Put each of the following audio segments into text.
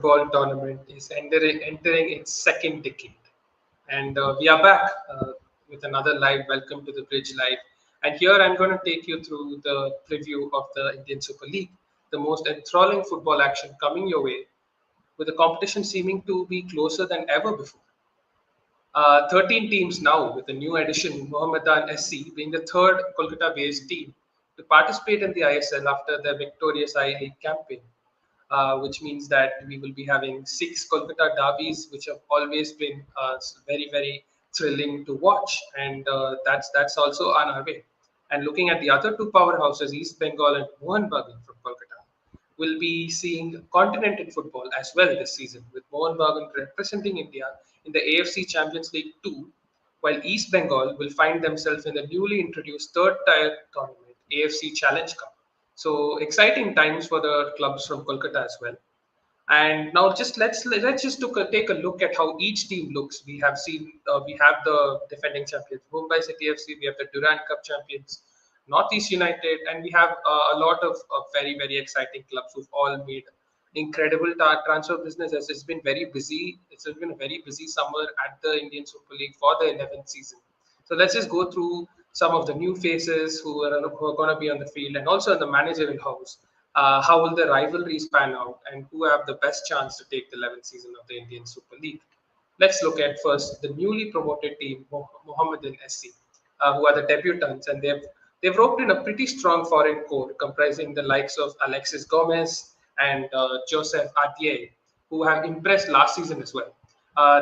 football tournament is entering its second decade. And we are back with another live. Welcome to the Bridge Live. And here I'm going to take you through the preview of the Indian Super League, the most enthralling football action coming your way, with the competition seeming to be closer than ever before. 13 teams now, with the new addition, Mohammedan SC being the third Kolkata-based team to participate in the ISL after their victorious I-League campaign, which means that we will be having six Kolkata derbies, which have always been very, very thrilling to watch, and that's also on our way. And looking at the other two powerhouses, East Bengal and Mohun Bagan from Kolkata, will be seeing continental football as well this season, with Mohun Bagan representing India in the AFC Champions League 2, while East Bengal will find themselves in the newly introduced third tier tournament, AFC Challenge Cup. So exciting times for the clubs from Kolkata as well. And now just let's just take a look at how each team looks. We have the defending champions Mumbai City FC, we have the Durand Cup champions Northeast United, and we have a lot of very very exciting clubs who've all made incredible transfer business. As it's been very busy. It's been a very busy summer at the Indian Super League for the 11th season. So let's just go through some of the new faces who are going to be on the field, and also in the managerial house. How will the rivalries pan out, and who have the best chance to take the 11th season of the Indian Super League? Let's look at first the newly promoted team, Mohammedan SC, who are the debutants, and they've roped in a pretty strong foreign core comprising the likes of Alexis Gomez and Joseph Atier, who have impressed last season as well.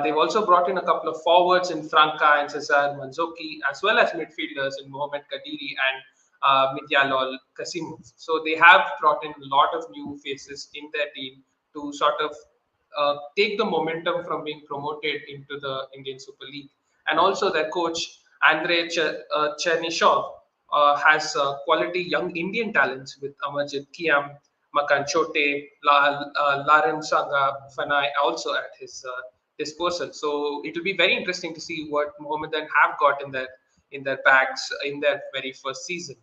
They've also brought in a couple of forwards in Franca and Cesar Manzoki, as well as midfielders in Mohamed Kadiri and Midyalol Kasimov. So they have brought in a lot of new faces in their team to sort of take the momentum from being promoted into the Indian Super League. And also their coach, Andrei Chernyshov, has quality young Indian talents with Amarjit Kiam, Makan Chote, Laren Sanga Fanai also at his disposal. So it will be very interesting to see what Mohammedan have got in their bags in their very first season.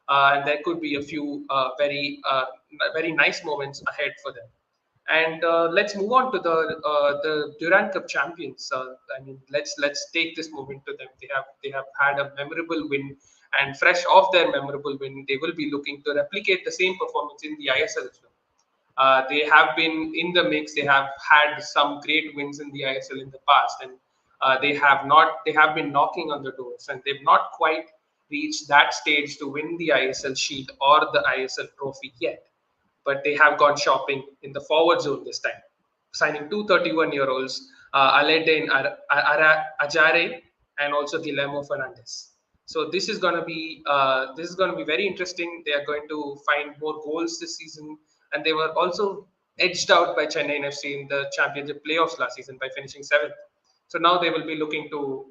And there could be a few very nice moments ahead for them. And let's move on to the Durand Cup champions. I mean, let's take this moment to them. They have had a memorable win, and fresh off their memorable win, they will be looking to replicate the same performance in the ISL as well. They have been in the mix. They have had some great wins in the ISL in the past, and they have been knocking on the doors, and they've not quite reached that stage to win the ISL Shield or the ISL Trophy yet. But they have gone shopping in the forward zone this time, signing two 31-year-olds, Aledin Ajare and also Guillermo Fernandez. So this is going to be very interesting. They are going to find more goals this season, and they were also edged out by Chennai FC in the championship playoffs last season by finishing seventh. So now they will be looking to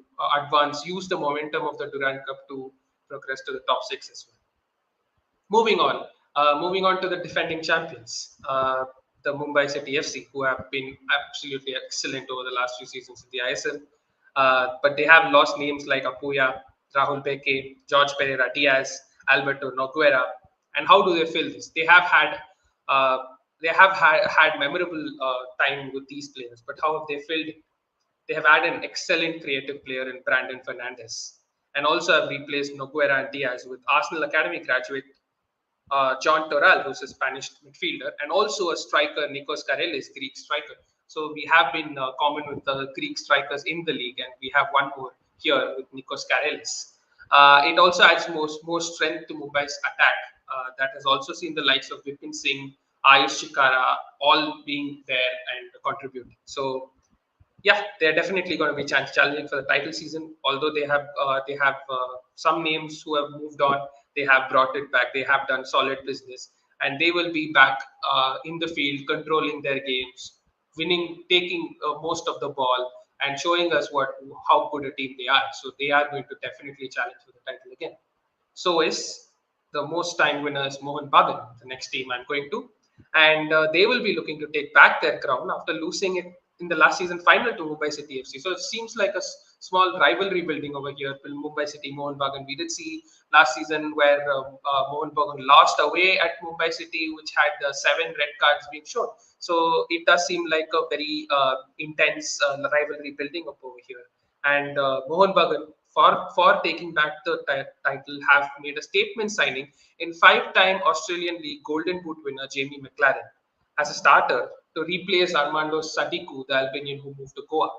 use the momentum of the Durand Cup to progress to the top six as well. Moving on to the defending champions, the Mumbai City FC, who have been absolutely excellent over the last few seasons in the ISL. But they have lost names like Apuya, Rahul Beke, George Pereira Diaz, Alberto Noguera. And how do they fill this? Uh, they have had memorable time with these players, but how have they filled it? They have had an excellent creative player in Brandon Fernandez, and also have replaced Noguera and Diaz with Arsenal Academy graduate John Toral, who's a Spanish midfielder, and also a striker, Nikos Karelis, Greek striker. So we have been common with the Greek strikers in the league, and we have one more here with Nikos Karelis. It also adds more strength to Mumbai's attack. That has also seen the likes of Vipin Singh, Ayush Chikara, all being there and contributing. So yeah, they're definitely going to be challenging for the title season. Although they have some names who have moved on, they have brought it back. They have done solid business, and they will be back in the field, controlling their games, winning, taking most of the ball, and showing us how good a team they are. So they are going to definitely challenge for the title again. So is the most time winners Mohun Bagan, the next team I'm going to, and they will be looking to take back their crown after losing it in the last season final to Mumbai City FC. So it seems like a small rivalry building over here with Mumbai City, Mohun Bagan. We did see last season, where Mohun Bagan lost away at Mumbai City, which had 7 red cards being shown. So it does seem like a very intense rivalry building up over here. And Mohun Bagan, for taking back the title, have made a statement signing in 5-time Australian League Golden Boot winner Jamie McLaren as a starter to replace Armando Sadiku, the Albanian who moved to Goa.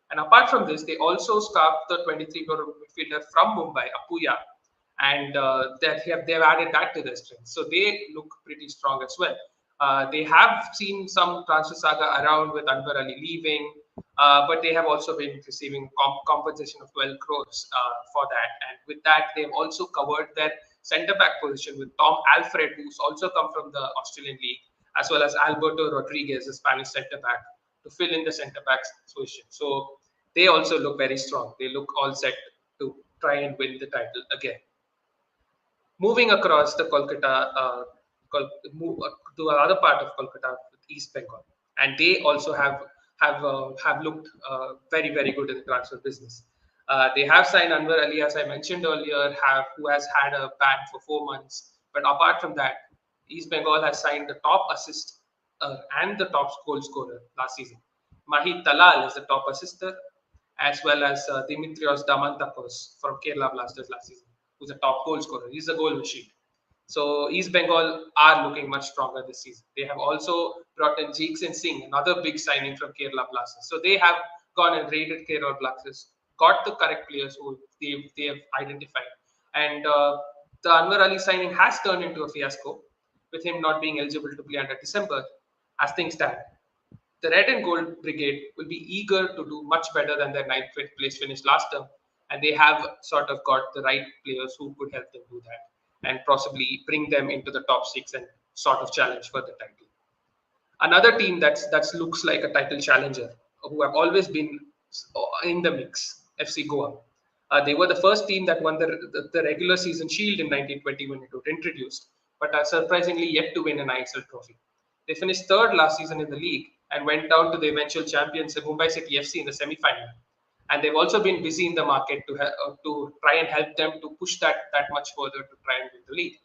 And apart from this, they also scarfed the 23-year-old midfielder from Mumbai, Apuya, and they've added that to their strength. So they look pretty strong as well. They have seen some transfer saga around with Anwar Ali leaving, but they have also been receiving compensation of 12 crores for that. And with that, they've also covered their centre back position with Tom Alfred, who's also come from the Australian League, as well as Alberto Rodriguez, a Spanish centre back, to fill in the centre back position. So they also look very strong. They look all set to try and win the title again. Moving across the Kolkata, to another part of Kolkata, East Bengal, and they also have looked very good in the transfer business. They have signed Anwar Ali, as I mentioned earlier, who has had a ban for 4 months. But apart from that, East Bengal has signed the top assist and the top goal scorer last season. Mahit Talal is the top assister, as well as Dimitrios Damantakos from Kerala Blasters last season, who's a top goal scorer. He's a goal machine. So East Bengal are looking much stronger this season. They have also brought in Jeekson Singh, another big signing from Kerala Blasters. So they have gone and raided Kerala Blasters, got the correct players who they have identified. And the Anwar Ali signing has turned into a fiasco, with him not being eligible to play under December, as things stand. The Red and Gold Brigade will be eager to do much better than their 9th place finish last term, and they have sort of got the right players who could help them do that and possibly bring them into the top 6 and sort of challenge for the title. Another team that looks like a title challenger, who have always been in the mix, FC Goa. They were the first team that won the regular season shield in 1920 when it was introduced, but are surprisingly yet to win an ISL trophy. They finished 3rd last season in the league and went down to the eventual champions, Mumbai City FC, in the semi-final. And they've also been busy in the market to try and help them to push that much further to try and win the league.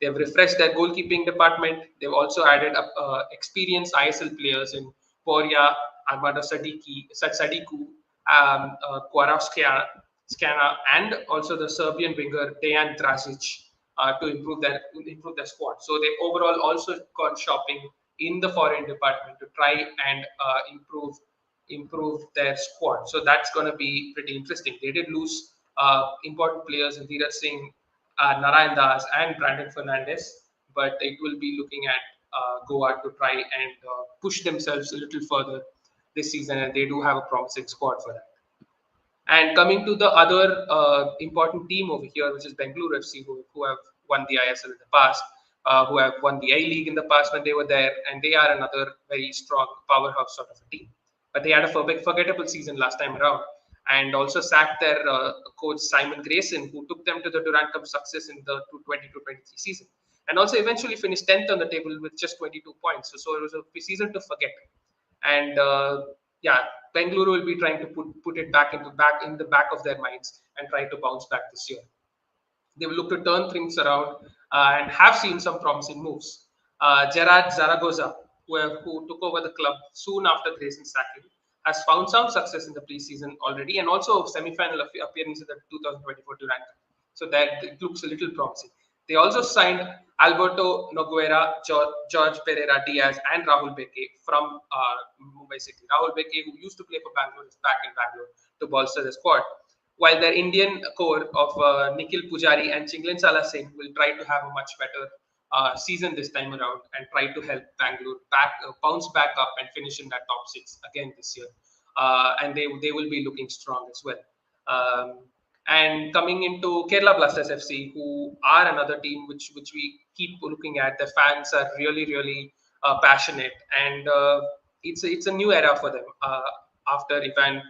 They've refreshed their goalkeeping department. They've also added experienced ISL players in Poria, Armando Sadiku, Skana, and also the Serbian winger Dejan Drazic to improve their squad. So they've overall also gone shopping in the foreign department to try and improve their squad. So that's going to be pretty interesting. They did lose important players in Dheeraj Singh, Narayan Das, and Brandon Fernandez, but it will be looking at Goa to try and push themselves a little further this season, and they do have a promising squad for that. And coming to the other important team over here, which is Bengaluru FC, who have won the ISL in the past, who have won the A-League in the past when they were there, and they are another very strong powerhouse sort of a team. But they had a forgettable season last time around, and also sacked their coach Simon Grayson, who took them to the Durand Cup success in the 2022-23 season, and also eventually finished 10th on the table with just 22 points. So it was a season to forget. And Bengaluru will be trying to put it back in the back of their minds and try to bounce back this year. They will look to turn things around and have seen some promising moves. Gerard Zaragoza, who took over the club soon after Grayson's sacking, has found some success in the preseason already, and also semi-final appearance in the 2024 Durand Cup. So that it looks a little promising. They also signed Alberto Nogueira, George Pereira Diaz, and Rahul Beke from Mumbai City. Rahul Beke, who used to play for Bangalore, is back in Bangalore to bolster the squad. While their Indian core of Nikhil Pujari and Chinglin Salah Singh will try to have a much better season this time around and try to help Bangalore bounce back up and finish in that top 6 again this year. And they will be looking strong as well. And coming into Kerala Blasters FC, who are another team which we keep looking at. The fans are really passionate, and it's a new era for them after Ivan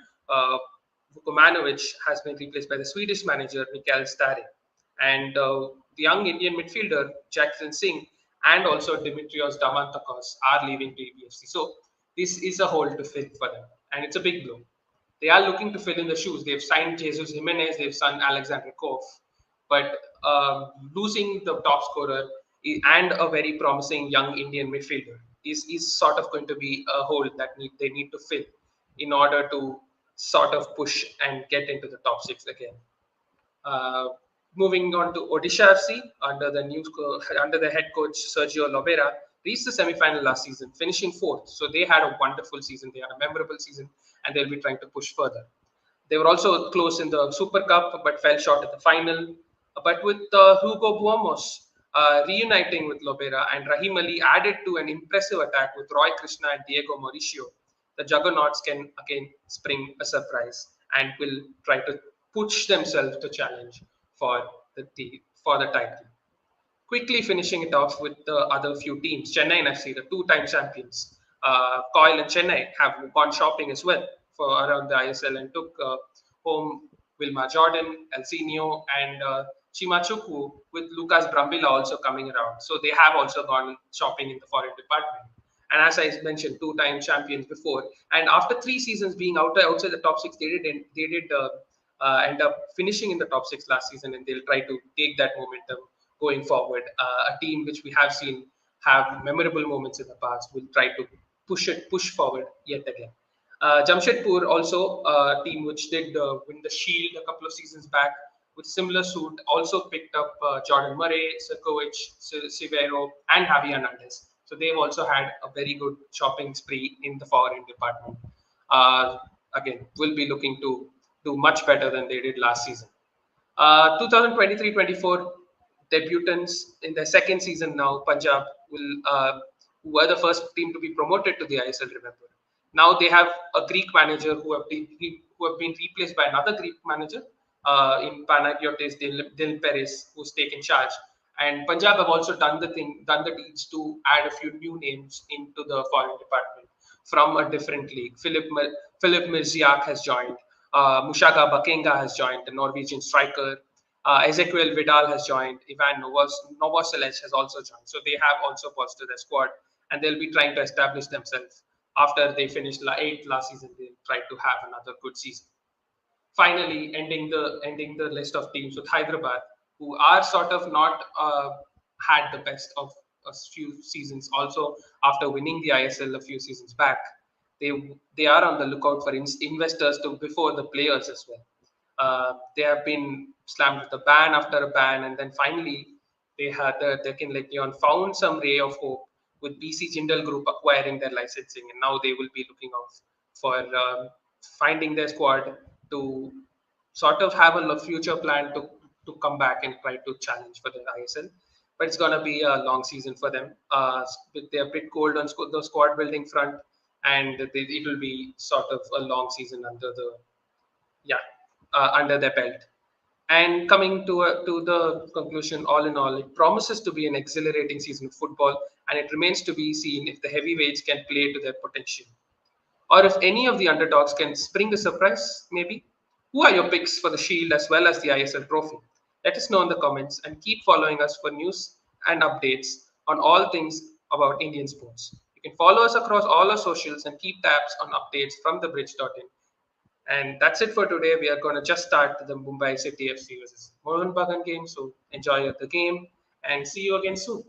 Vukomanovic has been replaced by the Swedish manager Mikael Stare, and the young Indian midfielder Jackson Singh and also Dimitrios Damantakos are leaving to EBFC. So this is a hole to fill for them, and it's a big blow. They are looking to fill in the shoes. They've signed Jesus Jimenez, they've signed Alexander Koff, but losing the top scorer and a very promising young Indian midfielder is sort of going to be a hole that they need to fill in order to sort of push and get into the top six again. Uh, Moving on to Odisha FC under under the head coach Sergio Lovera, reached the semi-final last season, finishing fourth. So they had a wonderful season. They had a memorable season, and they'll be trying to push further. They were also close in the Super Cup, but fell short at the final. But with Hugo Buamos reuniting with Lobera and Rahim Ali added to an impressive attack with Roy Krishna and Diego Mauricio, the Juggernauts can again spring a surprise and will try to push themselves to challenge for the title. Quickly finishing it off with the other few teams, Chennai FC, the two-time champions. Coil and Chennai have gone shopping as well for around the ISL and took home Wilma Jordan, Elsinio, and Chimachukwu, with Lucas Brambilla also coming around. So they have also gone shopping in the foreign department. And as I mentioned, two-time champions before. And after 3 seasons being outside the top six, they did end up finishing in the top six last season, and they'll try to take that momentum going forward. A team which we have seen have memorable moments in the past will try to push forward yet again. Jamshedpur also a team which did win the Shield a couple of seasons back with similar suit, also picked up Jordan Murray, Sirkovic, Severo, and Javi Hernandez. So they've also had a very good shopping spree in the foreign department. Again, will be looking to do much better than they did last season. 2023-24 debutants in their second season now, Punjab who were the first team to be promoted to the ISL. Remember, now they have a Greek manager who have been replaced by another Greek manager in Panagiotis Dil Perez, who's taken charge. And Punjab have also done the deeds to add a few new names into the foreign department from a different league. Philip Mirziak has joined. Mushaga Bakenga has joined, the Norwegian striker. Ezequiel Vidal has joined. Ivan Novoselic has also joined. So they have also bolstered their squad, and they'll be trying to establish themselves. After they finished 8th last season, they'll try to have another good season. Finally, ending the list of teams with Hyderabad, who are sort of not had the best of a few seasons. Also, after winning the ISL a few seasons back, they are on the lookout for investors before the players as well. They have been slammed with a ban after a ban, and then finally they had the Deccan Legion found some ray of hope with BC Jindal Group acquiring their licensing, and now they will be looking out for finding their squad to sort of have a future plan to come back and try to challenge for the ISL. But it's going to be a long season for them. They're a bit cold on the squad building front, and it will be sort of a long season under their belt. And coming to the conclusion, all in all, it promises to be an exhilarating season of football, and it remains to be seen if the heavyweights can play to their potential, or if any of the underdogs can spring a surprise, maybe. Who are your picks for the Shield as well as the ISL trophy? Let us know in the comments, and keep following us for news and updates on all things about Indian sports. You can follow us across all our socials and keep tabs on updates from thebridge.in. And that's it for today. We are going to just start the Mumbai City FC versus Mohun Bagan game. So enjoy the game and see you again soon.